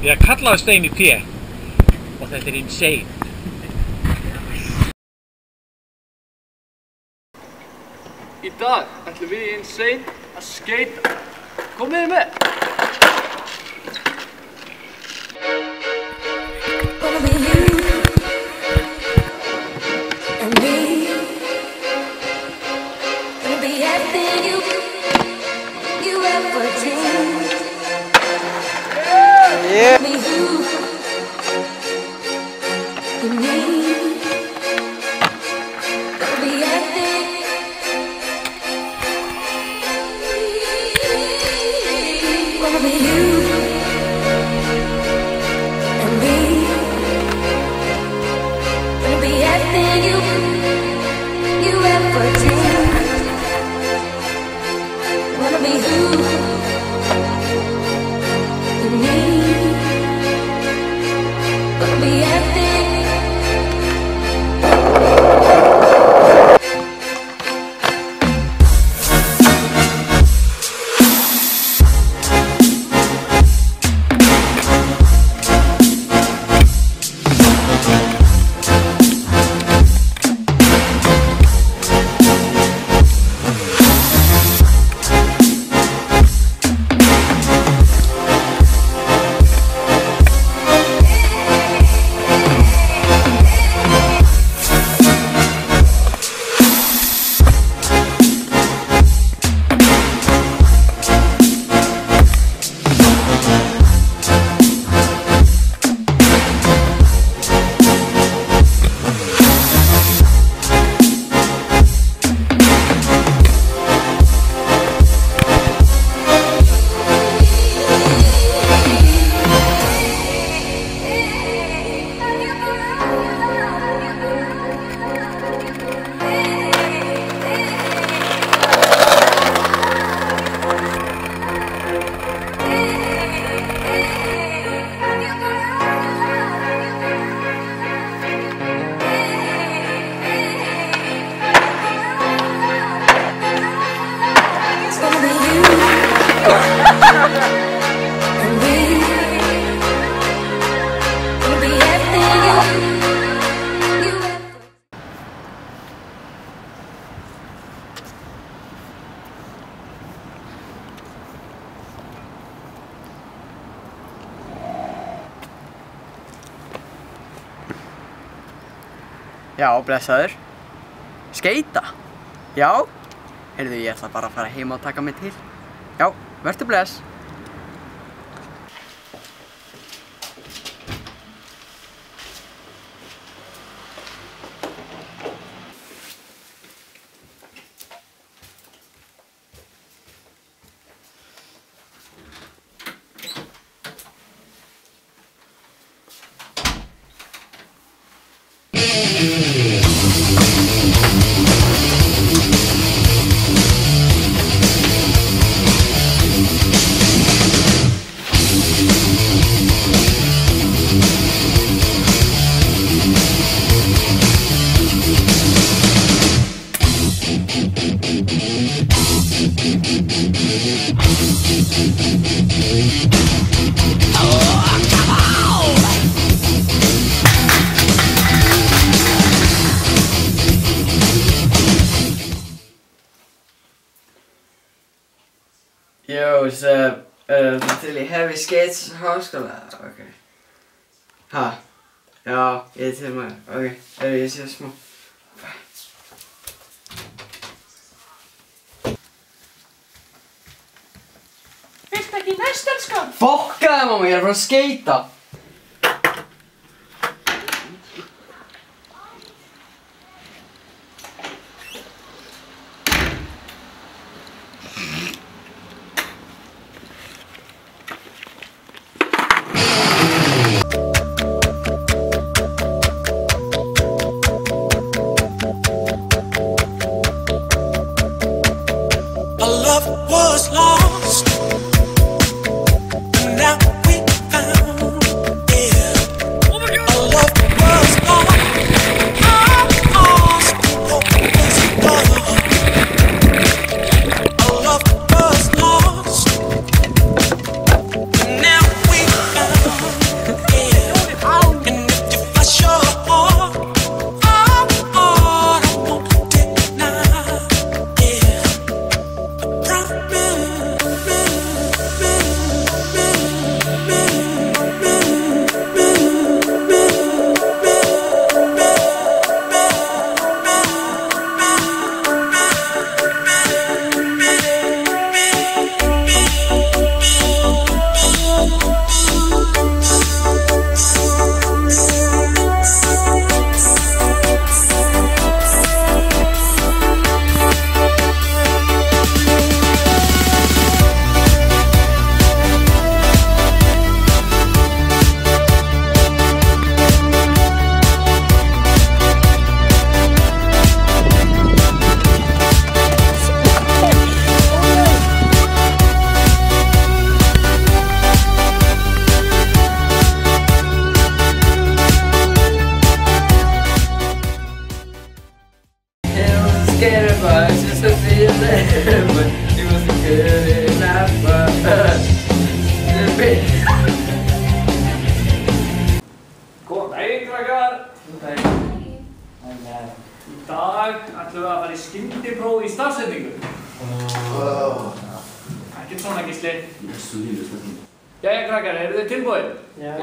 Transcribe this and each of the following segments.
Ég kallaði Stein í P og þetta insane. Í dag ætlum við í Insane að skeyta. Komið með! Já, blessaður. Skeyta? Já? Heyrðu, ég ætla bara að fara heim og taka mig til. Já, vertu bless. Jó, til í Heavy Skates háskóla, ok. Ha? Já, ég til maður, ok, ég sé smá. Viltu ekki næst, elskan? Fokkaði mamma, ég er að fara að skeyta. Was lost, and now we found. It's just a feeling, but it wasn't good enough. Góðan daginn, krakkar. Góðan daginn. Í dag ætlum við að fara í skyndipróf í stafsetningu. Ekkert svona, Gísli. Jæja, krakkar, eru þið tilbúin? Já.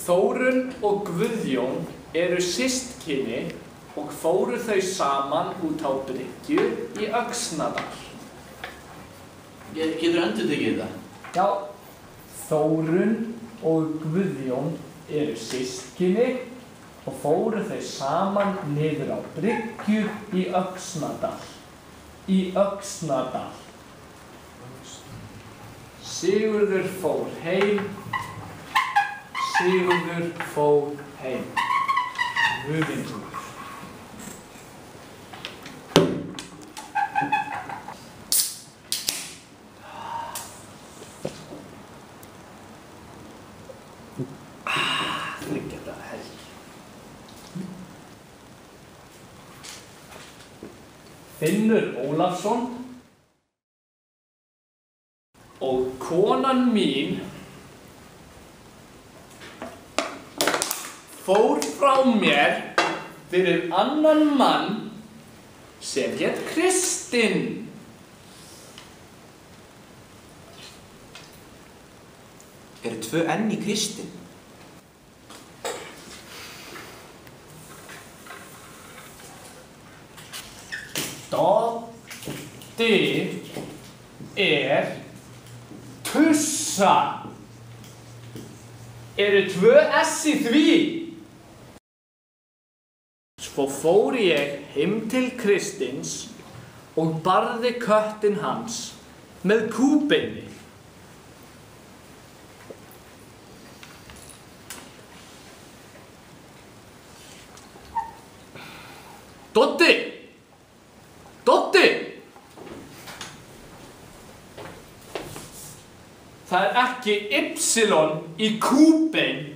Þórunn og Guðjón eru systkini og fóru þau saman út á bryggju í Öxnadal. Getur endurtekið þetta? Já, Þórunn og Guðjón eru systkini og fóru þau saman niður á bryggju í Öxnadal. Í Öxnadal. Sigurður fór heim. Sigurður fór heim. Guðingur. Þriggja daga helgi. Finnur Ólafsson og konan mín fór frá mér fyrir annan mann sem hét Kristinn. Eru 2 N í Kristinn? Doddi er tussa. Eru 2 S í því? Svo fór ég heim til Kristinns og barði köttinn hans með kúbeini. Doddi! Doddi! Það er ekki Y í kúbein.